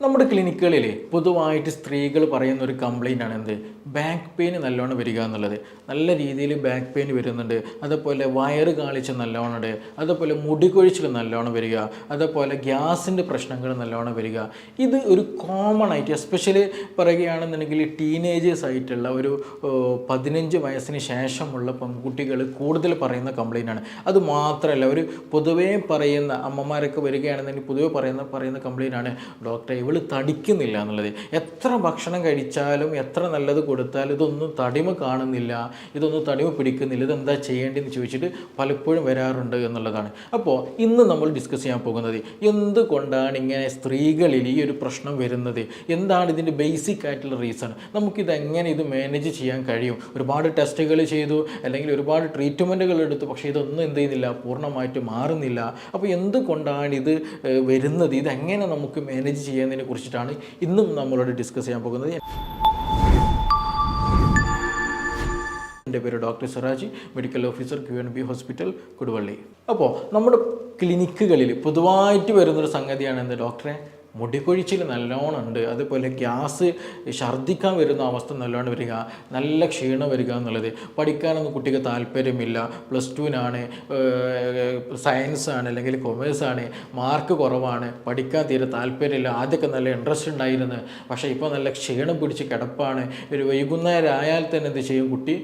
നമ്മുടെ ക്ലിനിക്കുകളിൽ പൊതുവായിട്ട് സ്ത്രീകൾ പറയുന്ന ഒരു കംപ്ലൈൻ്റ് ആണ് എന്ത്, ബാക്ക് പെയിൻ നല്ലോണം വരിക എന്നുള്ളത്. നല്ല രീതിയിൽ ബാക്ക് പെയിൻ വരുന്നുണ്ട്, അതുപോലെ വയറ് കാളിച്ച് നല്ലോണം ഉണ്ട്, അതുപോലെ മുടി കൊഴിച്ചിൽ നല്ലോണം വരിക, അതുപോലെ ഗ്യാസിൻ്റെ പ്രശ്നങ്ങൾ നല്ലോണം വരിക. ഇത് ഒരു കോമൺ ആയിട്ട് എസ്പെഷ്യലി പറയുകയാണെന്നുണ്ടെങ്കിൽ ടീനേജേഴ്സ് ആയിട്ടുള്ള ഒരു 15 വയസ്സിന് ശേഷമുള്ള പെൺകുട്ടികൾ കൂടുതൽ പറയുന്ന കംപ്ലൈൻ്റ് ആണ്. അത് മാത്രമല്ല, ഒരു പൊതുവേ പറയുന്ന അമ്മമാരൊക്കെ വരികയാണെന്നുണ്ടെങ്കിൽ പൊതുവെ പറയുന്ന കംപ്ലൈൻ്റ് ആണ്, ഡോക്ടറെ ഇവൾ തടിക്കുന്നില്ല എന്നുള്ളത്. എത്ര ഭക്ഷണം കഴിച്ചാലും എത്ര നല്ലത് കൊടുത്താലും ഇതൊന്നും തടിമ കാണുന്നില്ല, ഇതൊന്നും തടിമ പിടിക്കുന്നില്ല, ഇതെന്താ ചെയ്യേണ്ടതെന്ന് ചോദിച്ചിട്ട് പലപ്പോഴും വരാറുണ്ട് എന്നുള്ളതാണ്. അപ്പോൾ ഇന്ന് നമ്മൾ ഡിസ്കസ് ചെയ്യാൻ പോകുന്നത് എന്തുകൊണ്ടാണ് ഇങ്ങനെ സ്ത്രീകളിൽ ഈ ഒരു പ്രശ്നം വരുന്നത്, എന്താണ് ഇതിൻ്റെ ബേസിക് ആയിട്ടുള്ള റീസൺ, നമുക്കിതെങ്ങനെ ഇത് മാനേജ് ചെയ്യാൻ കഴിയും. ഒരുപാട് ടെസ്റ്റുകൾ ചെയ്തു, അല്ലെങ്കിൽ ഒരുപാട് ട്രീറ്റ്മെൻറ്റുകൾ എടുത്തു, പക്ഷേ ഇതൊന്നും എന്ത് ചെയ്യുന്നില്ല, പൂർണ്ണമായിട്ട് മാറുന്നില്ല. അപ്പോൾ എന്തുകൊണ്ടാണ് ഇത് വരുന്നത്, ഇതെങ്ങനെ നമുക്ക് മാനേജ് ചെയ്യുന്നതിനെ കുറിച്ചിട്ടാണ് ഇന്നും നമ്മളോട് ഡിസ്കസ് ചെയ്യാൻ പോകുന്നത്. എൻ്റെ പേര് doctor Siraj, medical officer QNB hospital Koduvally. അപ്പോൾ നമ്മുടെ ക്ലിനിക്കുകളിൽ പൊതുവായിട്ട് വരുന്നൊരു സംഗതിയാണ് എന്ത്, ഡോക്ടറെ മുടികൊഴിച്ചിൽ നല്ലോണം ഉണ്ട്, അതുപോലെ ഗ്യാസ്, ഛർദ്ദിക്കാൻ വരുന്ന അവസ്ഥ നല്ലോണം വരിക, നല്ല ക്ഷീണം വരിക എന്നുള്ളത്. പഠിക്കാനൊന്നും കുട്ടിക്ക് താല്പര്യമില്ല, +2-നാണ്, സയൻസാണ് അല്ലെങ്കിൽ കൊമേഴ്സാണ്, മാർക്ക് കുറവാണ്, പഠിക്കാൻ തീരെ താല്പര്യമില്ല. ആദ്യമൊക്കെ നല്ല ഇൻട്രസ്റ്റ് ഉണ്ടായിരുന്നു, പക്ഷേ ഇപ്പോൾ നല്ല ക്ഷീണം പിടിച്ച് കിടപ്പാണ്. ഒരു വൈകുന്നേരം ആയാൽ തന്നെ എന്ത് ചെയ്യും, കുട്ടി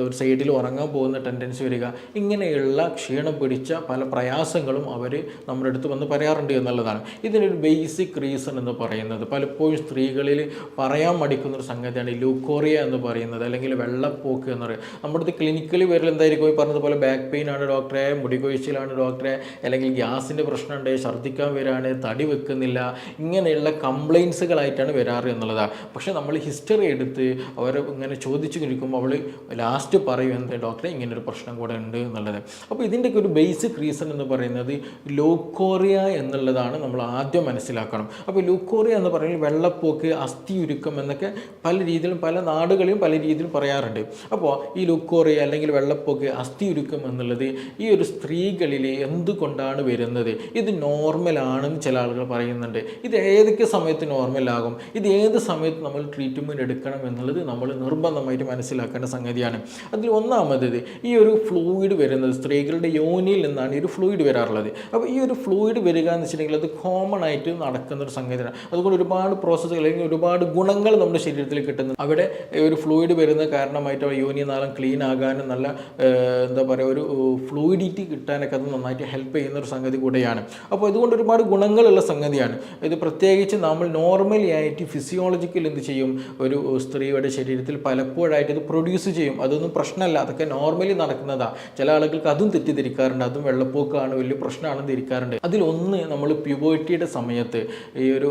ഒരു സൈഡിൽ ഉറങ്ങാൻ പോകുന്ന ടെൻഡൻസി വരിക. ഇങ്ങനെയുള്ള ക്ഷീണം പിടിച്ച പല പ്രയാസങ്ങളും അവർ നമ്മുടെ അടുത്ത് വന്ന് പറയാറുണ്ട് എന്നുള്ളതാണ്. ഇതിനൊരു ബേസിക് റീസൺ എന്ന് പറയുന്നത് പലപ്പോഴും സ്ത്രീകളിൽ പറയാൻ മടിക്കുന്നൊരു സംഗതിയാണ് ലൂക്കോറിയ എന്ന് പറയുന്നത്, അല്ലെങ്കിൽ വെള്ളപ്പോക്ക് എന്ന് പറയുന്നത്. നമ്മുടെ ക്ലിനിക്കലി വരൽ എന്തായിരിക്കും, ഈ പറഞ്ഞതുപോലെ ബാക്ക് പെയിൻ ആണ് ഡോക്ടറെ, മുടി കൊഴിച്ചിലാണ് ഡോക്ടറെ, അല്ലെങ്കിൽ ഗ്യാസിൻ്റെ പ്രശ്നമുണ്ട്, ഛർദ്ദിക്കാൻ വരാണ്, തടി വെക്കുന്നില്ല, ഇങ്ങനെയുള്ള കംപ്ലയിൻസുകളായിട്ടാണ് വരാറ് എന്നുള്ളതാണ്. പക്ഷേ നമ്മൾ ഹിസ്റ്ററി എടുത്ത് അവരെ ഇങ്ങനെ ചോദിച്ചു കഴിക്കുമ്പോൾ അവൾ ലാസ്റ്റ് പറയും എന്ത്, ഡോക്ടറെ ഇങ്ങനൊരു പ്രശ്നം കൂടെ ഉണ്ട് എന്നുള്ളത്. അപ്പോൾ ഇതിൻ്റെയൊക്കെ ഒരു ബേസിക് റീസൺ എന്ന് പറയുന്നത് ലൂക്കോറിയ എന്നുള്ളതാണ് നമ്മൾ ആദ്യം മനസ്സിലാക്കണം. അപ്പോൾ ലൂക്കോറിയ എന്ന് പറയുന്നത് വെള്ളപ്പോക്ക്, അസ്ഥി ഉരുക്കം എന്നൊക്കെ പല രീതിയിലും പല നാടുകളിലും പല രീതിയിലും പറയാറുണ്ട്. അപ്പോൾ ഈ ലൂക്കോറിയ അല്ലെങ്കിൽ വെള്ളപ്പോക്ക്, അസ്ഥി ഉരുക്കം എന്നുള്ളത് ഈ ഒരു സ്ത്രീകളിൽ എന്തുകൊണ്ടാണ് വരുന്നത്, ഇത് നോർമലാണെന്ന് ചില ആളുകൾ പറയുന്നുണ്ട്. ഇത് ഏതൊക്കെ സമയത്ത് നോർമലാകും, ഇത് ഏത് സമയത്ത് നമ്മൾ ട്രീറ്റ്മെൻറ്റ് എടുക്കണം എന്നുള്ളത് നമ്മൾ നിർബന്ധമായിട്ട് മനസ്സിലാക്കേണ്ട സംഗതിയാണ്. അതിൽ ഒന്നാമത് ഈ ഒരു ഫ്ലൂയിഡ് വരുന്നത് സ്ത്രീകളുടെ യോനിയിൽ നിന്നാണ് ഈ ഒരു ഫ്ലൂയിഡ് വരാറുള്ളത്. അപ്പോൾ ഈ ഒരു ഫ്ലൂയിഡ് വരിക എന്ന് വെച്ചിട്ടുണ്ടെങ്കിൽ അത് കോമൺ ആയിട്ട് നടക്കുന്നൊരു സംഗതിയാണ്. അതുകൊണ്ട് ഒരുപാട് പ്രോസസ്സുകൾ അല്ലെങ്കിൽ ഒരുപാട് ഗുണങ്ങൾ നമ്മുടെ ശരീരത്തിൽ കിട്ടുന്നു. അവിടെ ഒരു ഫ്ലൂയിഡ് വരുന്ന കാരണമായിട്ട് യോനി നാളം ക്ലീൻ ആകാനും നല്ല എന്താ പറയുക ഒരു ഫ്ലൂയിഡിറ്റി കിട്ടാനൊക്കെ അത് നന്നായിട്ട് ഹെൽപ്പ് ചെയ്യുന്ന ഒരു സംഗതി കൂടെയാണ്. അപ്പോൾ ഇതുകൊണ്ട് ഒരുപാട് ഗുണങ്ങളുള്ള സംഗതിയാണ് ഇത്. പ്രത്യേകിച്ച് നമ്മൾ നോർമലി ആയിട്ട് ഫിസിയോളജിക്കൽ എന്ത് ചെയ്യും, ഒരു സ്ത്രീയുടെ ശരീരത്തിൽ പലപ്പോഴായിട്ട് ഇത് പ്രൊഡ്യൂസ് ചെയ്യും. അതൊന്നും പ്രശ്നമല്ല, അതൊക്കെ നോർമലി നടക്കുന്നതാണ്. ചില ആളുകൾക്ക് അതും തെറ്റിദ്ധരിക്കാറുണ്ട്, അതും വെള്ളപ്പോക്കാണ് വലിയ പ്രശ്നമാണെന്ന് ധരിക്കാറുണ്ട്. അതിലൊന്ന്, നമ്മൾ പ്യൂബേർട്ടിയുടെ സമയത്ത് ഈ ഒരു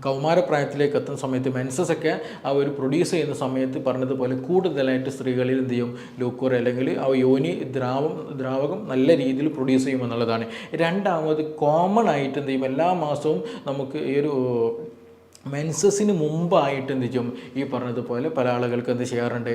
കൗമാരപ്രായത്തിലേക്ക് എത്തുന്ന സമയത്ത് മെൻസസ് ഒക്കെ ആ ഒരു പ്രൊഡ്യൂസ് ചെയ്യുന്ന സമയത്ത് പറഞ്ഞതുപോലെ കൂടുതലായിട്ട് സ്ത്രീകളിൽ എന്ത് ചെയ്യും, ലൂക്കോറിയ അല്ലെങ്കിൽ ആ യോനി ദ്രാവകം നല്ല രീതിയിൽ പ്രൊഡ്യൂസ് ചെയ്യും എന്നുള്ളതാണ്. രണ്ടാമത്, കോമൺ ആയിട്ട് എന്ത് ചെയ്യും, എല്ലാ മാസവും നമുക്ക് ഈ ഒരു മെൻസസിന് മുമ്പായിട്ട് എന്ത് ചെയ്യും, ഈ പറഞ്ഞതുപോലെ പല ആളുകൾക്ക് എന്ത് ചെയ്യാറുണ്ട്,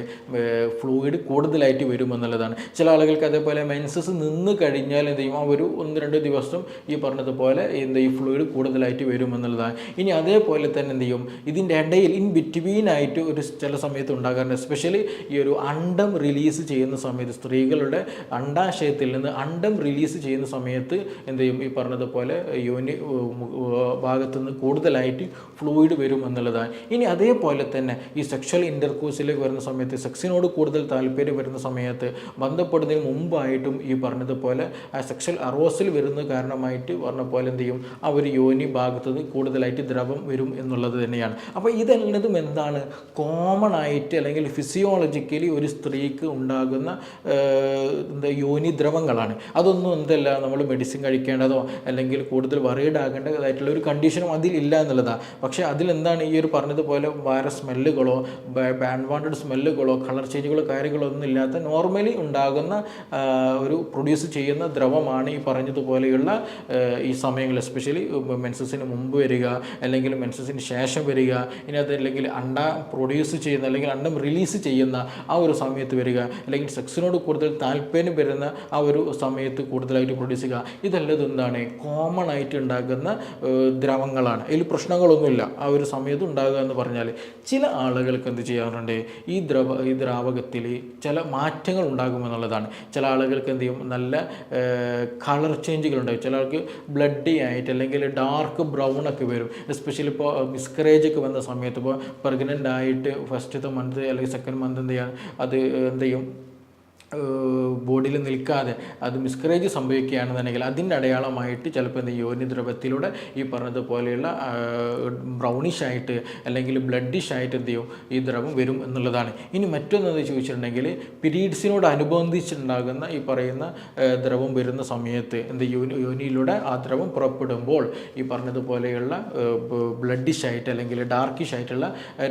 ഫ്ലൂയിഡ് കൂടുതലായിട്ട് വരുമെന്നുള്ളതാണ്. ചില ആളുകൾക്ക് അതേപോലെ മെൻസസ് നിന്ന് കഴിഞ്ഞാൽ എന്ത് ചെയ്യും, ആ ഒരു 1-2 ദിവസം ഈ പറഞ്ഞതുപോലെ ഈ ഫ്ലൂയിഡ് കൂടുതലായിട്ട് വരുമെന്നുള്ളതാണ്. ഇനി അതേപോലെ തന്നെ എന്ത് ചെയ്യും, ഇതിൻ്റെ ഇടയിൽ ഇൻ ബിറ്റ്വീൻ ആയിട്ട് ഒരു ചില സമയത്ത് ഉണ്ടാകാറുണ്ട്. എസ്പെഷ്യലി ഈ ഒരു അണ്ടം റിലീസ് ചെയ്യുന്ന സമയത്ത്, സ്ത്രീകളുടെ അണ്ടാശയത്തിൽ നിന്ന് അണ്ടം റിലീസ് ചെയ്യുന്ന സമയത്ത് എന്ത് ചെയ്യും, ഈ പറഞ്ഞതുപോലെ യോനി ഭാഗത്തുനിന്ന് കൂടുതലായിട്ട് ഫ്ലൂയിഡ് വരും എന്നുള്ളതാണ്. ഇനി അതേപോലെ തന്നെ ഈ സെക്ഷൽ ഇൻ്റർകോഴ്സിലേക്ക് വരുന്ന സമയത്ത്, സെക്സിനോട് കൂടുതൽ താല്പര്യം വരുന്ന സമയത്ത്, ബന്ധപ്പെടുന്നതിന് മുമ്പായിട്ടും ഈ പറഞ്ഞതുപോലെ ആ സെക്ഷൽ അറോസൽ വരുന്ന കാരണമായിട്ട് പറഞ്ഞ പോലെ എന്ത് ചെയ്യും, ആ ഒരു യോനി ഭാഗത്തുനിന്ന് കൂടുതലായിട്ട് ദ്രവം വരും എന്നുള്ളത് തന്നെയാണ്. അപ്പോൾ ഇതെല്ലതും എന്താണ്, കോമൺ ആയിട്ട് അല്ലെങ്കിൽ ഫിസിയോളജിക്കലി ഒരു സ്ത്രീക്ക് ഉണ്ടാകുന്ന യോനി ദ്രവങ്ങളാണ്. അതൊന്നും എന്തല്ല നമ്മൾ മെഡിസിൻ കഴിക്കേണ്ടതോ അല്ലെങ്കിൽ കൂടുതൽ വറീഡ് ആകേണ്ടതായിട്ടുള്ള ഒരു കണ്ടീഷനും അതിലില്ല എന്നുള്ളതാണ്. പക്ഷേ അതിലെന്താണ് ഈ ഒരു പറഞ്ഞതുപോലെ വേറെ സ്മെല്ലുകളോ അൺവാണ്ടഡ് സ്മെല്ലുകളോ കളർ ചേഞ്ചുകളോ കാര്യങ്ങളോ ഒന്നും ഇല്ലാത്ത നോർമലി ഉണ്ടാകുന്ന ഒരു പ്രൊഡ്യൂസ് ചെയ്യുന്ന ദ്രവമാണ് ഈ പറഞ്ഞതുപോലെയുള്ള ഈ സമയങ്ങൾ, എസ്പെഷ്യലി മെൻസസിന് മുമ്പ് വരിക അല്ലെങ്കിൽ മെൻസസിന് ശേഷം വരിക, ഇനി അതല്ലെങ്കിൽ പ്രൊഡ്യൂസ് ചെയ്യുന്ന അല്ലെങ്കിൽ അണ്ടം റിലീസ് ചെയ്യുന്ന ആ ഒരു സമയത്ത് വരിക, അല്ലെങ്കിൽ സെക്സിനോട് കൂടുതൽ താല്പര്യം വരുന്ന ആ ഒരു സമയത്ത് കൂടുതലായിട്ട് പ്രൊഡ്യൂസ് ചെയ്യുക. ഇതെല്ലാം എന്താണ് കോമൺ ആയിട്ട് ഉണ്ടാകുന്ന ദ്രവങ്ങളാണ്. ഇതിൽ പ്രശ്നങ്ങളൊന്നുമില്ല ആ ഒരു സമയത്ത് ഉണ്ടാകുക എന്ന് പറഞ്ഞാൽ. ചില ആളുകൾക്ക് എന്ത് ചെയ്യാറുണ്ട്, ഈ ദ്രാവകത്തിൽ ചില മാറ്റങ്ങൾ ഉണ്ടാകുമെന്നുള്ളതാണ്. ചില ആളുകൾക്ക് എന്ത് ചെയ്യും, നല്ല കളർ ചേഞ്ചുകൾ ഉണ്ടാകും. ചില ആൾക്ക് ബ്ലഡി ആയിട്ട് അല്ലെങ്കിൽ ഡാർക്ക് ബ്രൗൺ ഒക്കെ വരും. എസ്പെഷ്യലി ഇപ്പോൾ മിസ്കറേജ് ഒക്കെ വന്ന സമയത്ത്, ഇപ്പോൾ പ്രഗ്നൻ്റ് ആയിട്ട് ഫസ്റ്റത്തെ മന്ത് അല്ലെങ്കിൽ സെക്കൻഡ് മന്ത് എന്ത് ചെയ്യാൻ അത് എന്ത് ചെയ്യും, ബോഡിയിൽ നിൽക്കാതെ അത് മിസ്കറേജ് സംഭവിക്കുകയാണെന്നുണ്ടെങ്കിൽ അതിൻ്റെ അടയാളമായിട്ട് ചിലപ്പോൾ എന്ത് യോനി ദ്രവത്തിലൂടെ ഈ പറഞ്ഞതുപോലെയുള്ള ബ്രൗണിഷ് ആയിട്ട് അല്ലെങ്കിൽ ബ്ലഡിഷ് ആയിട്ട് എന്ത് ചെയ്യും ഈ ദ്രവം വരും എന്നുള്ളതാണ്. ഇനി മറ്റൊന്നെന്ന് ചോദിച്ചിട്ടുണ്ടെങ്കിൽ പീരീഡ്സിനോട് അനുബന്ധിച്ചുണ്ടാകുന്ന ഈ പറയുന്ന ദ്രവം വരുന്ന സമയത്ത് എന്ത് യോനിയിലൂടെ ആ ദ്രവം പുറപ്പെടുമ്പോൾ ഈ പറഞ്ഞതുപോലെയുള്ള ബ്ലഡിഷ് ആയിട്ട് അല്ലെങ്കിൽ ഡാർക്കിഷ് ആയിട്ടുള്ള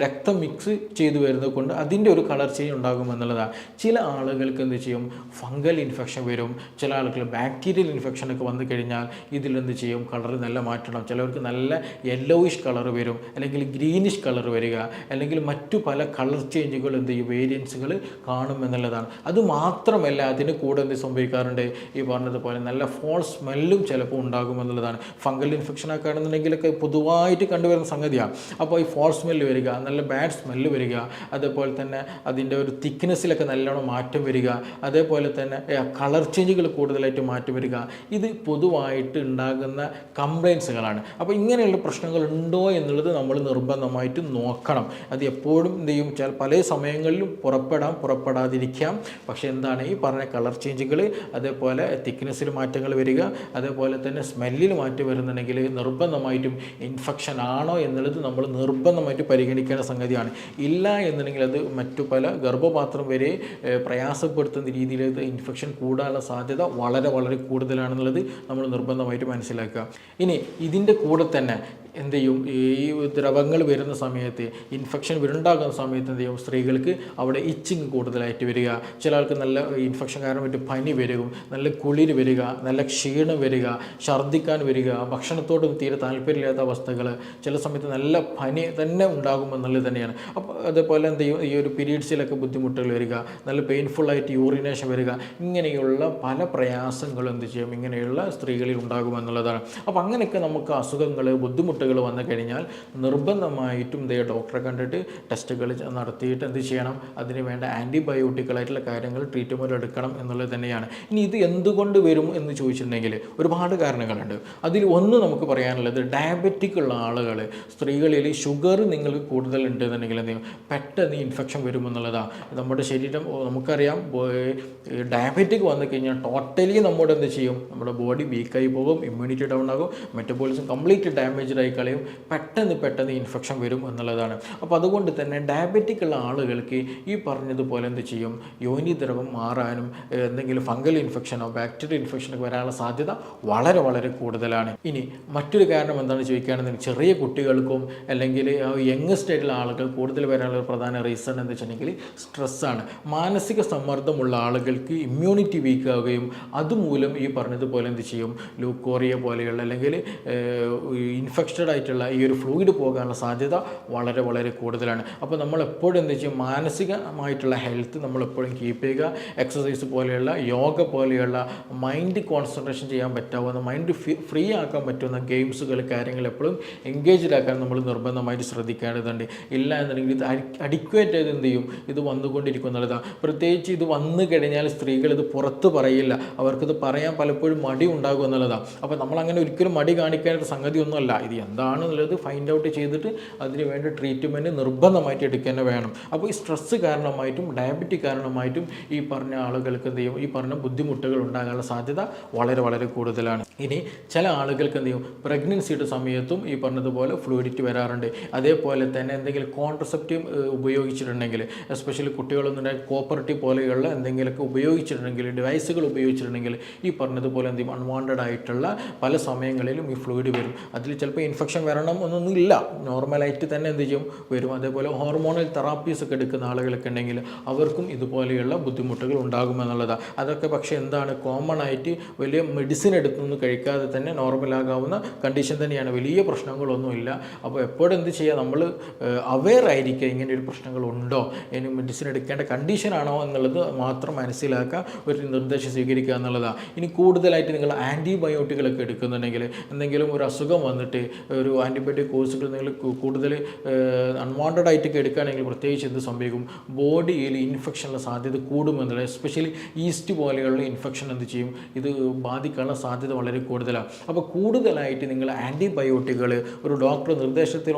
രക്തം മിക്സ് ചെയ്തു വരുന്നത് കൊണ്ട് അതിൻ്റെ ഒരു കളർ ചേഞ്ച് ഉണ്ടാകുമെന്നുള്ളതാണ്. ചില ആളുകൾക്ക് എന്ത് ചെയ്യും, ഫംഗൽ ഇൻഫെക്ഷൻ വരും. ചില ആളുകൾ ബാക്ടീരിയൽ ഇൻഫെക്ഷനൊക്കെ വന്നു കഴിഞ്ഞാൽ ഇതിലെന്ത് ചെയ്യും, കളർ നല്ല മാറ്റണം. ചിലവർക്ക് നല്ല യെല്ലോയിഷ് കളർ വരും, അല്ലെങ്കിൽ ഗ്രീനിഷ് കളർ വരിക, അല്ലെങ്കിൽ മറ്റു പല കളർ ചേഞ്ചുകൾ എന്ത് ചെയ്യും, വേരിയൻസുകൾ കാണുമെന്നുള്ളതാണ്. അത് മാത്രമല്ല അതിന് കൂടെ എന്ത് സംഭവിക്കാറുണ്ട്, ഈ പറഞ്ഞതുപോലെ നല്ല ഫോൾസ് സ്മെല്ലും ചിലപ്പോൾ ഉണ്ടാകുമെന്നുള്ളതാണ്. ഫംഗൽ ഇൻഫെക്ഷനൊക്കെ ആണെന്നുണ്ടെങ്കിലൊക്കെ പൊതുവായിട്ട് കണ്ടുവരുന്ന സംഗതിയാണ്. അപ്പോൾ ഈ ഫോൾസ് സ്മെല്ല് വരിക, നല്ല ബാഡ് സ്മെല്ല് വരിക, അതേപോലെ തന്നെ അതിൻ്റെ ഒരു തിക്നെസ്സിലൊക്കെ നല്ലോണം മാറ്റം വരിക, അതേപോലെ തന്നെ കളർ ചേഞ്ചുകൾ കൂടുതലായിട്ട് മാറ്റി വരിക, ഇത് പൊതുവായിട്ട് ഉണ്ടാകുന്ന കംപ്ലയിൻസുകളാണ്. അപ്പോൾ ഇങ്ങനെയുള്ള പ്രശ്നങ്ങൾ ഉണ്ടോ എന്നുള്ളത് നമ്മൾ നിർബന്ധമായിട്ട് നോക്കണം. അത് എപ്പോഴും എന്ത് ചെയ്യും, പല സമയങ്ങളിലും പുറപ്പെടാതിരിക്കാം. പക്ഷേ എന്താണ് ഈ പറഞ്ഞ കളർ ചേഞ്ചുകൾ, അതേപോലെ തിക്നെസ്സിൽ മാറ്റങ്ങൾ വരിക, അതേപോലെ തന്നെ സ്മെല്ലിൽ മാറ്റം വരുന്നുണ്ടെങ്കിൽ നിർബന്ധമായിട്ടും ഇൻഫെക്ഷൻ ആണോ എന്നുള്ളത് നമ്മൾ നിർബന്ധമായിട്ട് പരിഗണിക്കേണ്ട സംഗതിയാണ്. ഇല്ല എന്നുണ്ടെങ്കിൽ അത് മറ്റു പല ഗർഭപാത്രം വരെ പ്രയാസപ്പെടുത്തുന്ന രീതിയിൽ ഇൻഫെക്ഷൻ കൂടാനുള്ള സാധ്യത വളരെ വളരെ കൂടുതലാണെന്നുള്ളത് നമ്മൾ നിർബന്ധമായിട്ട് മനസ്സിലാക്കുക. ഇനി ഇതിൻ്റെ കൂടെ തന്നെ എന്ത് ചെയ്യും, ഈ ദ്രവങ്ങൾ വരുന്ന സമയത്ത് ഇൻഫെക്ഷൻ ഉണ്ടാകുന്ന സമയത്ത് എന്ത് ചെയ്യും, സ്ത്രീകൾക്ക് അവിടെ ഇച്ചിങ് കൂടുതലായിട്ട് വരിക. ചില ആൾക്ക് നല്ല ഇൻഫെക്ഷൻ കാരണം പറ്റി പനി വരും, നല്ല കുളിര് വരിക, നല്ല ക്ഷീണം വരിക, ഛർദ്ദിക്കാൻ വരിക, ഭക്ഷണത്തോട് തീരെ താല്പര്യമില്ലാത്ത അവസ്ഥകൾ, ചില സമയത്ത് നല്ല പനി തന്നെ ഉണ്ടാകുമെന്നുള്ളത് തന്നെയാണ്. അപ്പോൾ അതേപോലെ എന്ത് ചെയ്യും, ഈ ഒരു പീരീഡ്സിലൊക്കെ ബുദ്ധിമുട്ടുകൾ വരിക, നല്ല പെയിൻഫുള്ളായിട്ട് യൂറിനേഷൻ വരിക, ഇങ്ങനെയുള്ള പല പ്രയാസങ്ങളും എന്ത് ചെയ്യും ഇങ്ങനെയുള്ള സ്ത്രീകളിൽ ഉണ്ടാകുമെന്നുള്ളതാണ്. അപ്പോൾ അങ്ങനെയൊക്കെ നമുക്ക് അസുഖങ്ങൾ ബുദ്ധിമുട്ടുകൾ വന്നു കഴിഞ്ഞാൽ നിർബന്ധമായിട്ടും ഡോക്ടറെ കണ്ടിട്ട് ടെസ്റ്റുകൾ നടത്തിയിട്ട് എന്ത് ചെയ്യണം, അതിന് വേണ്ട ആൻറ്റിബയോട്ടിക്കലായിട്ടുള്ള കാര്യങ്ങൾ ട്രീറ്റ്മെൻറ്റ് എടുക്കണം എന്നുള്ളത് തന്നെയാണ്. ഇനി ഇത് എന്തുകൊണ്ട് വരും എന്ന് ചോദിച്ചിട്ടുണ്ടെങ്കിൽ ഒരുപാട് കാരണങ്ങളുണ്ട്. അതിൽ ഒന്ന് നമുക്ക് പറയാനുള്ളത് ഡയബറ്റിക് ഉള്ള ആളുകൾ, സ്ത്രീകളിൽ ഷുഗർ നിങ്ങൾക്ക് കൂടുതൽ ഉണ്ടെന്നുണ്ടെങ്കിൽ എന്ത് ചെയ്യും, പെട്ടെന്ന് ഇൻഫെക്ഷൻ വരുമെന്നുള്ളതാണ്. നമ്മുടെ ശരീരം നമുക്കറിയാം, ഡയബറ്റിക് വന്നു കഴിഞ്ഞാൽ ടോട്ടലി നമ്മുടെ എന്ത് ചെയ്യും, നമ്മുടെ ബോഡി വീക്കായി പോകും, ഇമ്മ്യൂണിറ്റി ഡൗൺ ആകും, മെറ്റബോളിസം കംപ്ലീറ്റ് ഡാമേജ്ഡ് ആയി കളയും, പെട്ടെന്ന് ഇൻഫെക്ഷൻ വരും എന്നുള്ളതാണ്. അപ്പോൾ അതുകൊണ്ട് തന്നെ ഡയബറ്റിക് ഉള്ള ആളുകൾക്ക് ഈ പറഞ്ഞതുപോലെ എന്ത് ചെയ്യും, യോനി ദ്രവം മാറാനും എന്തെങ്കിലും ഫംഗൽ ഇൻഫെക്ഷനോ ബാക്ടീരിയൽ ഇൻഫെക്ഷനോ വരാനുള്ള സാധ്യത വളരെ വളരെ കൂടുതലാണ്. ഇനി മറ്റൊരു കാരണം എന്താണെന്ന് ചോദിക്കുകയാണെന്നുണ്ടെങ്കിൽ ചെറിയ കുട്ടികൾക്കും അല്ലെങ്കിൽ യങ്ങസ്റ്റ് ആയിട്ടുള്ള ആളുകൾ കൂടുതൽ വരാനുള്ള ഒരു പ്രധാന റീസൺ എന്ന് വെച്ചിട്ടുണ്ടെങ്കിൽ സ്ട്രെസ്സാണ്. മാനസിക സമ്മർദ്ദമുള്ള ആളുകൾക്ക് ഇമ്മ്യൂണിറ്റി വീക്ക് ആവുകയും അതുമൂലം ഈ പറഞ്ഞതുപോലെ എന്ത് ചെയ്യും, ലൂക്കോറിയ പോലെയുള്ള അല്ലെങ്കിൽ ഇൻഫെക്റ്റഡ് ആയിട്ടുള്ള ഈ ഒരു ഫ്ലൂയിഡ് പോകാനുള്ള സാധ്യത വളരെ വളരെ കൂടുതലാണ്. അപ്പോൾ നമ്മളെപ്പോഴും എന്ത് ചെയ്യും, മാനസികമായിട്ടുള്ള ഹെൽത്ത് നമ്മളെപ്പോഴും കീപ്പ് ചെയ്യുക. എക്സസൈസ് പോലെയുള്ള യോഗ പോലെയുള്ള മൈൻഡ് കോൺസെൻട്രേഷൻ ചെയ്യാൻ പറ്റാവുന്ന, മൈൻഡ് ഫ്രീ ആക്കാൻ പറ്റുന്ന ഗെയിംസുകൾ കാര്യങ്ങൾ എപ്പോഴും എൻഗേജ്ഡ് ആക്കാൻ നമ്മൾ നിർബന്ധമായിട്ട് ശ്രദ്ധിക്കേണ്ടതുണ്ട്. ഇല്ല എന്നുണ്ടെങ്കിൽ ഇത് അഡിക്വേറ്റ് ആയത് എന്ത് ചെയ്യും, ഇത് വന്നുകൊണ്ടിരിക്കുന്നുള്ളതാണ്. പ്രത്യേകിച്ച് ഇത് വന്നു കഴിഞ്ഞാൽ സ്ത്രീകൾ ഇത് പുറത്ത് പറയില്ല, അവർക്കിത് പറയാൻ പലപ്പോഴും മടി ഉണ്ടാകും എന്നുള്ളതാണ്. അപ്പോൾ നമ്മളങ്ങനെ ഒരിക്കലും മടി കാണിക്കേണ്ട സംഗതിയൊന്നുമല്ല. ഇത് എന്താണെന്നുള്ളത് ഫൈൻഡ് ഔട്ട് ചെയ്തിട്ട് അതിന് വേണ്ട ട്രീറ്റ്മെൻറ്റ് നിർബന്ധമായിട്ട് എടുക്കുക തന്നെ വേണം. അപ്പോൾ ഈ സ്ട്രെസ്സ് കാരണമായിട്ടും ഡയബറ്റിക് കാരണമായിട്ടും ഈ പറഞ്ഞ ആളുകൾക്ക് എന്ത് ചെയ്യും, ഈ പറഞ്ഞ ബുദ്ധിമുട്ടുകൾ ഉണ്ടാകാനുള്ള സാധ്യത വളരെ വളരെ കൂടുതലാണ്. ഇനി ചില ആളുകൾക്ക് എന്ത് ചെയ്യും, പ്രഗ്നൻസിയുടെ സമയത്തും ഈ പറഞ്ഞതുപോലെ ഫ്ലൂയിഡിറ്റി വരാറുണ്ട്. അതേപോലെ തന്നെ എന്തെങ്കിലും കോൺട്രസെപ്റ്റീവ് ഉപയോഗിച്ചിട്ടുണ്ടെങ്കിൽ, എസ്പെഷ്യലി കുട്ടികളൊന്നും കോപ്പറേറ്റീവ് പോലെയുള്ള എന്തെങ്കിലുമൊക്കെ ഉപയോഗിച്ചിട്ടുണ്ടെങ്കിൽ, ഡിവൈസുകൾ ഉപയോഗിച്ചിട്ടുണ്ടെങ്കിൽ ഈ പറഞ്ഞതുപോലെ എന്ത് ചെയ്യും, അൺവാണ്ടഡ് ആയിട്ടുള്ള പല സമയങ്ങളിലും ഈ ഫ്ലൂയിഡ് വരും. അതിൽ ചിലപ്പോൾ ഇൻഫെക്ഷൻ ഇൻഫെക്ഷൻ വരണം എന്നൊന്നുമില്ല, നോർമലായിട്ട് തന്നെ എന്ത് ചെയ്യും വരും. അതേപോലെ ഹോർമോണൽ തെറാപ്പീസ് ഒക്കെ എടുക്കുന്ന ആളുകളൊക്കെ ഉണ്ടെങ്കിൽ അവർക്കും ഇതുപോലെയുള്ള ബുദ്ധിമുട്ടുകൾ ഉണ്ടാകുമെന്നുള്ളതാണ്. അതൊക്കെ പക്ഷേ എന്താണ് കോമൺ ആയിട്ട് വലിയ മെഡിസിൻ എടുത്തൊന്നും കഴിക്കാതെ തന്നെ നോർമലാകാവുന്ന കണ്ടീഷൻ തന്നെയാണ്, വലിയ പ്രശ്നങ്ങളൊന്നുമില്ല. അപ്പോൾ എപ്പോഴും എന്ത് ചെയ്യുക, നമ്മൾ അവെയർ ആയിരിക്കുക ഇങ്ങനെയൊരു പ്രശ്നങ്ങളുണ്ടോ, ഇനി മെഡിസിൻ എടുക്കേണ്ട കണ്ടീഷനാണോ എന്നുള്ളത് മാത്രം മനസ്സിലാക്കുക, ഒരു നിർദ്ദേശം സ്വീകരിക്കുക എന്നുള്ളതാണ്. ഇനി കൂടുതലായിട്ട് നിങ്ങൾ ആൻറ്റിബയോട്ടിക്കുകളൊക്കെ എടുക്കുന്നുണ്ടെങ്കിൽ, എന്തെങ്കിലും ഒരു അസുഖം വന്നിട്ട് ഒരു ആൻറ്റിബയോട്ടിക് കോഴ്സുകൾ നിങ്ങൾ കൂടുതൽ അൺവാണ്ടഡ് ആയിട്ടൊക്കെ എടുക്കുകയാണെങ്കിൽ പ്രത്യേകിച്ച് എന്ത് സംഭവിക്കും, ബോഡിയിൽ ഇൻഫെക്ഷനുള്ള സാധ്യത കൂടുമെന്നുള്ളത്. എസ്പെഷ്യലി ഈസ്റ്റ് പോലെയുള്ള ഇൻഫെക്ഷൻ എന്ത് ചെയ്യും, ഇത് ബാധിക്കാനുള്ള സാധ്യത വളരെ കൂടുതലാണ്. അപ്പോൾ കൂടുതലായിട്ട് നിങ്ങൾ ആൻറ്റിബയോട്ടിക്കുകൾ ഒരു ഡോക്ടർ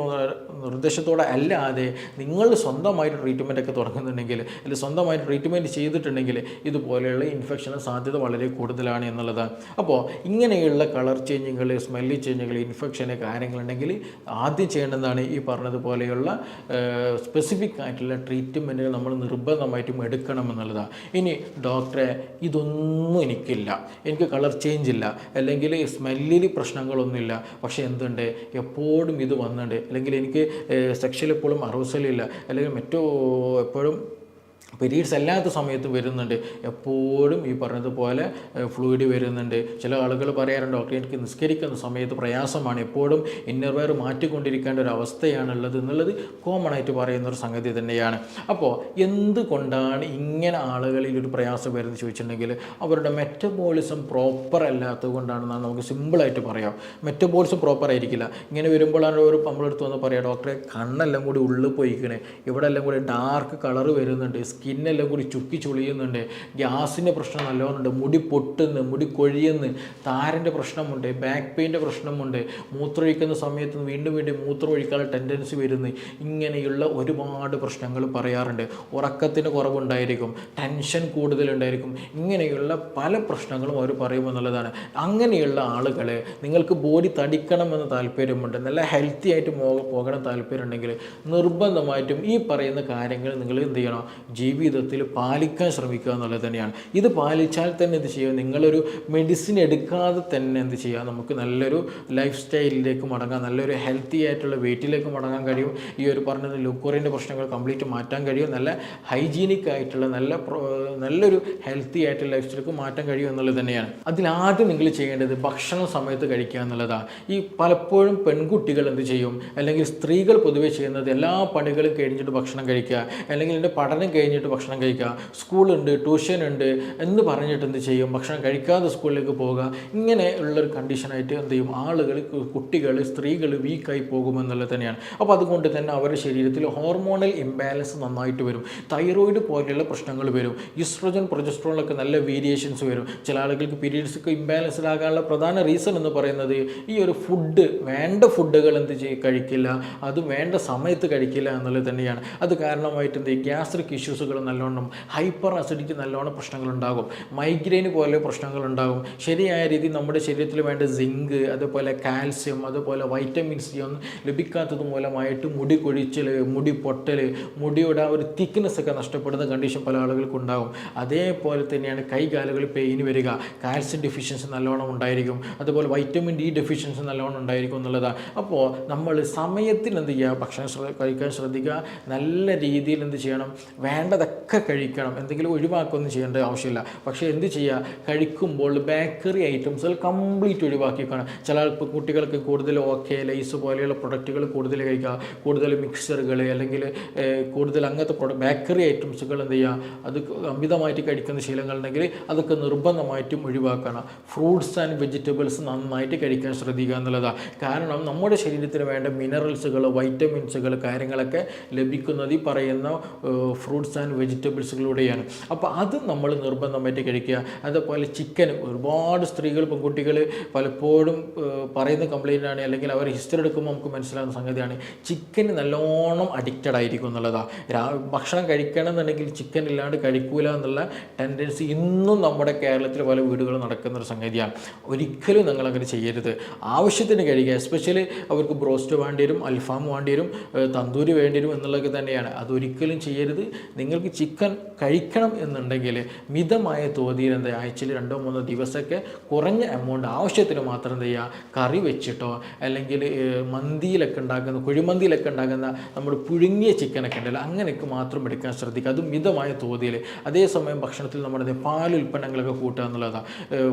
നിർദ്ദേശത്തോടെ അല്ലാതെ നിങ്ങൾ സ്വന്തമായിട്ട് ട്രീറ്റ്മെൻ്റ് ഒക്കെ തുടങ്ങുന്നുണ്ടെങ്കിൽ, അല്ലെങ്കിൽ സ്വന്തമായിട്ട് ട്രീറ്റ്മെൻറ്റ് ചെയ്തിട്ടുണ്ടെങ്കിൽ ഇതുപോലെയുള്ള ഇൻഫെക്ഷന് സാധ്യത വളരെ കൂടുതലാണ് എന്നുള്ളതാണ്. അപ്പോൾ ഇങ്ങനെയുള്ള കളർ ചേഞ്ചുകൾ, സ്മെല്ല് ചേഞ്ചുകൾ, ഇൻഫെക്ഷന് കാര്യങ്ങളുണ്ടെങ്കിൽ ആദ്യം ചെയ്യേണ്ടതാണ് ഈ പറഞ്ഞതുപോലെയുള്ള സ്പെസിഫിക് ആയിട്ടുള്ള ട്രീറ്റ്മെൻറ്റുകൾ നമ്മൾ നിർബന്ധമായിട്ടും എടുക്കണം എന്നുള്ളതാണ്. ഇനി ഡോക്ടറെ ഇതൊന്നും എനിക്കില്ല, എനിക്ക് കളർ ചേഞ്ച് ഇല്ല, അല്ലെങ്കിൽ സ്മെല്ലിൽ പ്രശ്നങ്ങളൊന്നുമില്ല, പക്ഷേ എന്തുണ്ട് എപ്പോഴും ഇത് വന്നിട്ടുണ്ട്, അല്ലെങ്കിൽ എനിക്ക് സെക്ഷൽ എപ്പോഴും അറൂസലില്ല, അല്ലെങ്കിൽ എപ്പോഴും പീരീഡ്സ് അല്ലാത്ത സമയത്ത് വരുന്നുണ്ട്, എപ്പോഴും ഈ പറഞ്ഞതുപോലെ ഫ്ലൂയിഡ് വരുന്നുണ്ട്. ചില ആളുകൾ പറയാറുണ്ട് ഡോക്ടർ എനിക്ക് നിസ്കരിക്കുന്ന സമയത്ത് പ്രയാസമാണ്, എപ്പോഴും ഇന്നർവെയർ മാറ്റിക്കൊണ്ടിരിക്കേണ്ട ഒരു അവസ്ഥയാണുള്ളത് എന്നുള്ളത് കോമൺ ആയിട്ട് പറയുന്നൊരു സംഗതി തന്നെയാണ്. അപ്പോൾ എന്തുകൊണ്ടാണ് ഇങ്ങനെ ആളുകളിൽ ഒരു പ്രയാസം വരുന്നത് ചോദിച്ചിട്ടുണ്ടെങ്കിൽ അവരുടെ മെറ്റബോളിസം പ്രോപ്പർ അല്ലാത്തത് കൊണ്ടാണെന്നാണ് നമുക്ക് സിമ്പിളായിട്ട് പറയാം. മെറ്റബോളിസം പ്രോപ്പർ ആയിരിക്കില്ല. ഇങ്ങനെ വരുമ്പോഴാണ് ഒരു നമ്മളെടുത്ത് വന്ന് പറയാം ഡോക്ടറെ കണ്ണെല്ലാം കൂടി ഉള്ളിൽ പോയിക്കണേ, ഇവിടെ എല്ലാം കൂടി ഡാർക്ക് കളർ വരുന്നുണ്ട്, സ്കിന്നെല്ലാം കൂടി ചുക്കി ചുളിയുന്നുണ്ട്, ഗ്യാസിൻ്റെ പ്രശ്നം നല്ലോണമുണ്ട്, മുടി പൊട്ടുന്നു, മുടി കൊഴിയുന്നു, താരൻ്റെ പ്രശ്നമുണ്ട്, ബാക്ക് പെയിൻ്റെ പ്രശ്നമുണ്ട്, മൂത്രമൊഴിക്കുന്ന സമയത്ത് വീണ്ടും മൂത്രം ഒഴിക്കാനുള്ള ടെൻഡൻസി വരുന്നു, ഇങ്ങനെയുള്ള ഒരുപാട് പ്രശ്നങ്ങൾ പറയാറുണ്ട്. ഉറക്കത്തിന് കുറവുണ്ടായിരിക്കും, ടെൻഷൻ കൂടുതലുണ്ടായിരിക്കും, ഇങ്ങനെയുള്ള പല പ്രശ്നങ്ങളും അവർ പറയുമെന്നുള്ളതാണ്. അങ്ങനെയുള്ള ആളുകളെ നിങ്ങൾക്ക് ബോഡി തടിക്കണമെന്ന് താല്പര്യമുണ്ട്, നല്ല ഹെൽത്തി ആയിട്ട് പോകണം താല്പര്യമുണ്ടെങ്കിൽ നിർബന്ധമായിട്ടും ഈ പറയുന്ന കാര്യങ്ങൾ നിങ്ങൾ എന്ത് ചെയ്യണം, ജീവിതത്തിൽ പാലിക്കാൻ ശ്രമിക്കുക എന്നുള്ളത് തന്നെയാണ്. ഇത് പാലിച്ചാൽ തന്നെ എന്ത് ചെയ്യുക, നിങ്ങളൊരു മെഡിസിൻ എടുക്കാതെ തന്നെ എന്ത് ചെയ്യുക, നമുക്ക് നല്ലൊരു ലൈഫ് സ്റ്റൈലിലേക്ക് മടങ്ങാൻ, നല്ലൊരു ഹെൽത്തി ആയിട്ടുള്ള വെയിറ്റിലേക്ക് മടങ്ങാൻ കഴിയും. ഈ ഒരു പറഞ്ഞത് ലുക്കോറിൻ്റെ പ്രശ്നങ്ങൾ കംപ്ലീറ്റ് മാറ്റാൻ കഴിയും, നല്ല ഹൈജീനിക് ആയിട്ടുള്ള നല്ലൊരു ഹെൽത്തി ആയിട്ടുള്ള ലൈഫ് സ്റ്റൈലിലേക്ക് മാറ്റാൻ കഴിയും എന്നുള്ളത് തന്നെയാണ്. അതിലാദ്യം നിങ്ങൾ ചെയ്യേണ്ടത് ഭക്ഷണ സമയത്ത് കഴിക്കുക എന്നുള്ളതാണ്. ഈ പലപ്പോഴും പെൺകുട്ടികൾ എന്ത് ചെയ്യും, അല്ലെങ്കിൽ സ്ത്രീകൾ പൊതുവെ ചെയ്യുന്നത് എല്ലാ പണികളും കഴിഞ്ഞിട്ട് ഭക്ഷണം കഴിക്കുക, അല്ലെങ്കിൽ എൻ്റെ പഠനം കഴിഞ്ഞിട്ട് ഭക്ഷണം കഴിക്കുക, സ്കൂളുണ്ട് ട്യൂഷൻ ഉണ്ട് എന്ന് പറഞ്ഞിട്ട് എന്ത് ചെയ്യും, ഭക്ഷണം കഴിക്കാതെ സ്കൂളിലേക്ക് പോവുക. ഇങ്ങനെ ഉള്ളൊരു കണ്ടീഷനായിട്ട് എന്ത് ചെയ്യും, ആളുകൾ, കുട്ടികൾ, സ്ത്രീകൾ വീക്കായി പോകുമെന്നുള്ളത് തന്നെയാണ്. അപ്പോൾ അതുകൊണ്ട് തന്നെ അവരുടെ ശരീരത്തിൽ ഹോർമോണൽ ഇംബാലൻസ് നന്നായിട്ട് വരും, തൈറോയിഡ് പോലെയുള്ള പ്രശ്നങ്ങൾ വരും, ഈസ്ട്രോജൻ പ്രൊജസ്ട്രോളൊക്കെ നല്ല വേരിയേഷൻസ് വരും. ചില ആളുകൾക്ക് പീരീഡ്സൊക്കെ ഇംബാലൻസിലാകാനുള്ള പ്രധാന റീസൺ എന്ന് പറയുന്നത് ഈ ഒരു വേണ്ട ഫുഡുകൾ കഴിക്കില്ല, അത് വേണ്ട സമയത്ത് കഴിക്കില്ല എന്നുള്ളത് തന്നെയാണ്. അത് കാരണമായിട്ട് എന്ത് ചെയ്യും, ഗ്യാസ്ട്രിക് ഇഷ്യൂസുകൾ നല്ലോണം, ഹൈപ്പർ അസിഡിറ്റി നല്ലോണം പ്രശ്നങ്ങളുണ്ടാകും, മൈഗ്രെയിൻ പോലെ പ്രശ്നങ്ങളുണ്ടാകും. ശരിയായ രീതിയിൽ നമ്മുടെ ശരീരത്തിൽ വേണ്ട സിങ്ക്, അതുപോലെ കാൽസ്യം, അതുപോലെ വൈറ്റമിൻ സി ഒന്നും ലഭിക്കാത്തത് മൂലമായിട്ട് മുടി കൊഴിച്ചൽ, മുടി പൊട്ടൽ, മുടിയുടെ ആ ഒരു തിക്നെസ് ഒക്കെ നഷ്ടപ്പെടുന്ന കണ്ടീഷൻ പല ആളുകൾക്കും ഉണ്ടാകും. അതേപോലെ തന്നെയാണ് കൈകാലുകളിൽ പെയിൻ വരിക, കാൽസ്യം ഡെഫിഷ്യൻസി നല്ലോണം ഉണ്ടായിരിക്കും, അതുപോലെ വൈറ്റമിൻ ഡി ഡെഫിഷ്യൻസി നല്ലോണം ഉണ്ടായിരിക്കും എന്നുള്ളതാണ്. അപ്പോൾ നമ്മൾ സമയത്തിന് എന്ത് ചെയ്യുക, ഭക്ഷണം കഴിക്കാൻ ശ്രദ്ധിക്കുക, നല്ല രീതിയിൽ എന്ത് ചെയ്യണം, വേണ്ടതൊക്കെ കഴിക്കണം, എന്തെങ്കിലും ഒഴിവാക്കുകയൊന്നും ചെയ്യേണ്ട ആവശ്യമില്ല. പക്ഷേ എന്ത് ചെയ്യുക, കഴിക്കുമ്പോൾ ബേക്കറി ഐറ്റംസുകൾ കംപ്ലീറ്റ് ഒഴിവാക്കിക്കണം. ചില കുട്ടികൾക്ക് കൂടുതൽ ലൈസ് പോലെയുള്ള പ്രൊഡക്റ്റുകൾ കൂടുതൽ കഴിക്കുക, കൂടുതൽ മിക്സറുകൾ, അല്ലെങ്കിൽ കൂടുതൽ അങ്ങനത്തെ ബേക്കറി ഐറ്റംസുകൾ എന്ത് ചെയ്യുക, അത് അമിതമായിട്ട് കഴിക്കുന്ന ശീലങ്ങളുണ്ടെങ്കിൽ അതൊക്കെ നിർബന്ധമായിട്ടും ഒഴിവാക്കണം. ഫ്രൂട്ട്സ് ആൻഡ് വെജിറ്റബിൾസ് നന്നായിട്ട് കഴിക്കാൻ ശ്രദ്ധിക്കുക എന്നുള്ളതാണ്. കാരണം നമ്മുടെ ശരീരത്തിന് വേണ്ട മിനറൽസുകൾ, വൈറ്റമിൻസുകൾ കാര്യങ്ങളൊക്കെ ലഭിക്കുന്നത് ഈ പറയുന്ന ഫ്രൂട്ട്സ് ആൻഡ് വെജിറ്റബിൾസുകളിലൂടെയാണ്. അപ്പോൾ അത് നമ്മൾ നിർബന്ധമായിട്ട് കഴിക്കുക. അതുപോലെ ചിക്കൻ, ഒരുപാട് സ്ത്രീകൾ, പെൺകുട്ടികൾ പലപ്പോഴും പറയുന്ന കംപ്ലയിൻ്റ് ആണ്, അല്ലെങ്കിൽ അവർ ഹിസ്റ്ററി എടുക്കുമ്പോൾ നമുക്ക് മനസ്സിലാകുന്ന സംഗതിയാണ്, ചിക്കൻ നല്ലോണം അഡിക്റ്റഡ് ആയിരിക്കും എന്നുള്ളതാണ്. ഭക്ഷണം കഴിക്കണം എന്നുണ്ടെങ്കിൽ ചിക്കൻ ഇല്ലാണ്ട് കഴിക്കൂല എന്നുള്ള ടെൻഡൻസി ഇന്നും നമ്മുടെ കേരളത്തിൽ പല വീടുകളും നടക്കുന്നൊരു സംഗതിയാണ്. ഒരിക്കലും നിങ്ങളങ്ങനെ ചെയ്യരുത്. ആവശ്യത്തിന് കഴിക്കുക. എസ്പെഷ്യലി അവർക്ക് ബ്രോസ്റ്റ് വേണ്ടി വരും, അൽഫാം വേണ്ടി വരും, തന്തൂരി വേണ്ടി വരും എന്നുള്ളതൊക്കെ തന്നെയാണ്. അതൊരിക്കലും ചെയ്യരുത്. നിങ്ങൾ നിങ്ങൾക്ക് ചിക്കൻ കഴിക്കണം എന്നുണ്ടെങ്കിൽ മിതമായ തോതിൽ എന്താ ആഴ്ചയിൽ 2-3 ദിവസമൊക്കെ കുറഞ്ഞ എമൗണ്ട് ആവശ്യത്തിന് മാത്രം എന്ത് ചെയ്യുക, കറി വെച്ചിട്ടോ അല്ലെങ്കിൽ മന്തിയിലൊക്കെ ഉണ്ടാക്കുന്ന കുഴിമന്തിയിലൊക്കെ ഉണ്ടാക്കുന്ന നമ്മൾ പുഴുങ്ങിയ ചിക്കനൊക്കെ ഉണ്ടല്ലോ അങ്ങനെയൊക്കെ മാത്രം എടുക്കാൻ ശ്രദ്ധിക്കുക, അതും മിതമായ തോതിൽ. അതേസമയം ഭക്ഷണത്തിൽ നമ്മുടെ പാലുൽപ്പന്നങ്ങളൊക്കെ കൂട്ടുക എന്നുള്ളതാണ്.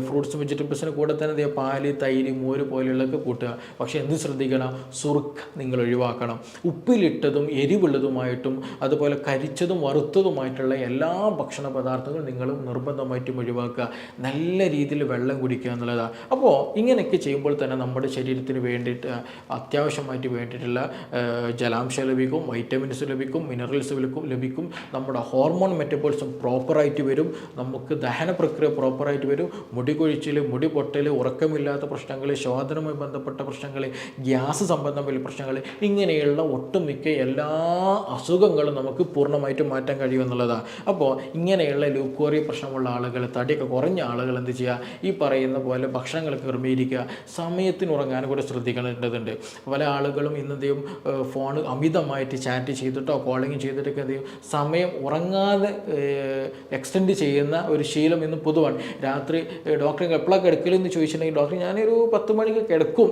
ഫ്രൂട്ട്സ് വെജിറ്റബിൾസിന് കൂടെ തന്നെ എന്ത് ചെയ്യുക, പാല്, തൈര്, മോര് പോലെയുള്ളതൊക്കെ കൂട്ടുക. പക്ഷേ എന്ത് ശ്രദ്ധിക്കണം, സുറുക്ക് നിങ്ങൾ ഒഴിവാക്കണം. ഉപ്പിലിട്ടതും എരിവുള്ളതുമായിട്ടും അതുപോലെ കരിച്ചതും വറുത്തതുമായിട്ടുള്ള എല്ലാ ഭക്ഷണ പദാർത്ഥങ്ങളും നിങ്ങൾ നിർബന്ധമായിട്ടും ഒഴിവാക്കുക. നല്ല രീതിയിൽ വെള്ളം കുടിക്കുക എന്നുള്ളതാണ്. അപ്പോൾ ഇങ്ങനെയൊക്കെ ചെയ്യുമ്പോൾ തന്നെ നമ്മുടെ ശരീരത്തിന് വേണ്ടിയിട്ട് അത്യാവശ്യമായിട്ട് വേണ്ടിയിട്ടുള്ള ജലാംശം ലഭിക്കും, വൈറ്റമിൻസ് ലഭിക്കും, മിനറൽസ് ലഭിക്കും, നമ്മുടെ ഹോർമോൺ മെറ്റബോളിസം പ്രോപ്പറായിട്ട് വരും, നമുക്ക് ദഹന പ്രക്രിയ പ്രോപ്പറായിട്ട് വരും, മുടി കൊഴിച്ചിൽ, മുടി പൊട്ടൽ, ഉറക്കമില്ലാത്ത പ്രശ്നങ്ങൾ, ശോധനവുമായി ബന്ധപ്പെട്ട പ്രശ്നങ്ങൾ, ഗ്യാസ് സംബന്ധമായ പ്രശ്നങ്ങൾ, ഇങ്ങനെയുള്ള ഒട്ടുമിക്ക എല്ലാ അസുഖങ്ങളും നമുക്ക് പൂർണ്ണമായിട്ടും മാറ്റാൻ കഴിയുമെന്നുള്ളതാണ്. അപ്പോൾ ഇങ്ങനെയുള്ള ലൂക്കോറിയ പ്രശ്നമുള്ള ആളുകൾ, തടിയൊക്കെ കുറഞ്ഞ ആളുകൾ എന്ത് ചെയ്യുക, ഈ പറയുന്ന പോലെ ഭക്ഷണങ്ങൾ ക്രമീകരിക്കുക, സമയത്തിന് ഉറങ്ങാൻ കൂടെ ശ്രദ്ധിക്കേണ്ടതുണ്ട്. പല ആളുകളും ഇന്നെന്തെയും ഫോൺ അമിതമായിട്ട് ചാറ്റ് ചെയ്തിട്ടോ കോളിങ് ചെയ്തിട്ടൊക്കെ എന്ത് ചെയ്യും, സമയം ഉറങ്ങാതെ എക്സ്റ്റെൻഡ് ചെയ്യുന്ന ഒരു ശീലം ഇന്ന് പൊതുവാണ്. രാത്രി ഡോക്ടറെ എപ്പോഴാണ് കിടക്കലെന്ന് ചോദിച്ചിട്ടുണ്ടെങ്കിൽ ഡോക്ടർ ഞാനൊരു 10 മണിക്ക് കിടക്കും,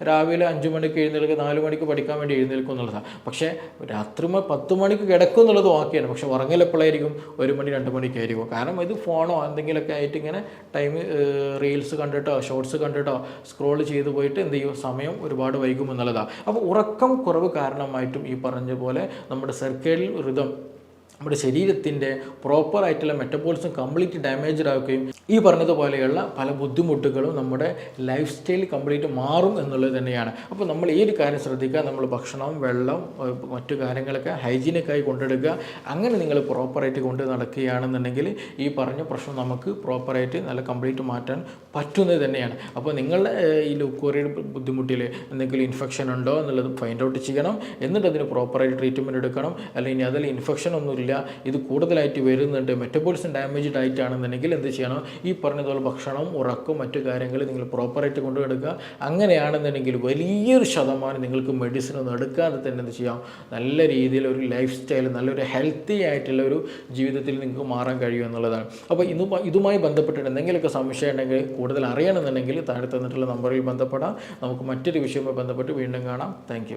രാവിലെ 5 മണിക്ക് എഴുന്നേൽക്കും, 4 മണിക്ക് പഠിക്കാൻ വേണ്ടി എഴുന്നേൽക്കും എന്നുള്ളതാണ്. പക്ഷേ രാത്രി 10 മണിക്ക് കിടക്കും എന്നുള്ളത് ഓക്കെയാണ്, പക്ഷേ ഉറങ്ങൽ എപ്പോഴായിരിക്കും, 1 മണി 2 മണിക്കായിരിക്കും. കാരണം ഇത് ഫോണോ എന്തെങ്കിലുമൊക്കെ ആയിട്ട് ഇങ്ങനെ ടൈം റീൽസ് കണ്ടിട്ടോ ഷോർട്സ് കണ്ടിട്ടോ സ്ക്രോൾ ചെയ്ത് പോയിട്ട് എന്ത് ചെയ്യും, സമയം ഒരുപാട് വൈകും എന്നുള്ളതാണ്. അപ്പോൾ ഉറക്കം കുറവ് കാരണമായിട്ടും ഈ പറഞ്ഞ പോലെ നമ്മുടെ സർക്കേഡിയൽ റിതം, നമ്മുടെ ശരീരത്തിൻ്റെ പ്രോപ്പറായിട്ടുള്ള മെറ്റബോളിസം കംപ്ലീറ്റ് ഡാമേജ്ഡ് ആവുകയും ഈ പറഞ്ഞതുപോലെയുള്ള പല ബുദ്ധിമുട്ടുകളും നമ്മുടെ ലൈഫ് സ്റ്റൈൽ കംപ്ലീറ്റ് മാറും എന്നുള്ളത് തന്നെയാണ്. അപ്പോൾ നമ്മൾ ഈ ഒരു കാര്യം ശ്രദ്ധിക്കുക, നമ്മൾ ഭക്ഷണം, വെള്ളം, മറ്റു കാര്യങ്ങളൊക്കെ ഹൈജീനിക്കായി കൊണ്ടെടുക്കുക. അങ്ങനെ നിങ്ങൾ പ്രോപ്പറായിട്ട് കൊണ്ട് നടക്കുകയാണെന്നുണ്ടെങ്കിൽ ഈ പറഞ്ഞ പ്രശ്നം നമുക്ക് പ്രോപ്പറായിട്ട് നല്ല കംപ്ലീറ്റ് മാറ്റാൻ പറ്റുന്നത് തന്നെയാണ്. അപ്പോൾ നിങ്ങളുടെ ഈ ലൂക്കോറിയയുടെ ബുദ്ധിമുട്ടിൽ എന്തെങ്കിലും ഇൻഫെക്ഷൻ ഉണ്ടോ എന്നുള്ളത് ഫൈൻഡ് ഔട്ട് ചെയ്യണം. എന്നിട്ട് അതിന് പ്രോപ്പറായിട്ട് ട്രീറ്റ്മെൻറ്റ് എടുക്കണം. അല്ലെങ്കിൽ അതിൽ ഇൻഫെക്ഷൻ ഒന്നുമില്ല, ഇത് കൂടുതലായിട്ട് വരുന്നുണ്ട്, മെറ്റബോളിസം ഡാമേജ്ഡ് ആയിട്ടാണെന്നുണ്ടെങ്കിൽ എന്ത് ചെയ്യണം, ഈ പറഞ്ഞതുപോലെ ഭക്ഷണം, ഉറക്കം, മറ്റു കാര്യങ്ങൾ നിങ്ങൾ പ്രോപ്പറായിട്ട് കൊണ്ടുവെടുക്കുക. അങ്ങനെയാണെന്നുണ്ടെങ്കിൽ വലിയൊരു ശതമാനം നിങ്ങൾക്ക് മെഡിസിൻ ഒന്നും എടുക്കാതെ തന്നെ എന്ത് ചെയ്യാം, നല്ല രീതിയിൽ ഒരു ലൈഫ് സ്റ്റൈൽ, നല്ലൊരു ഹെൽത്തി ആയിട്ടുള്ള ഒരു ജീവിതത്തിൽ നിങ്ങൾക്ക് മാറാൻ കഴിയും എന്നുള്ളതാണ്. അപ്പോൾ ഇതുമായി ബന്ധപ്പെട്ടിട്ട് എന്തെങ്കിലുമൊക്കെ സംശയം ഉണ്ടെങ്കിൽ, കൂടുതൽ അറിയണമെന്നുണ്ടെങ്കിൽ താഴെ തന്നിട്ടുള്ള നമ്പറിൽ ബന്ധപ്പെടാം. നമുക്ക് മറ്റൊരു വിഷയവുമായി ബന്ധപ്പെട്ട് വീണ്ടും കാണാം. താങ്ക്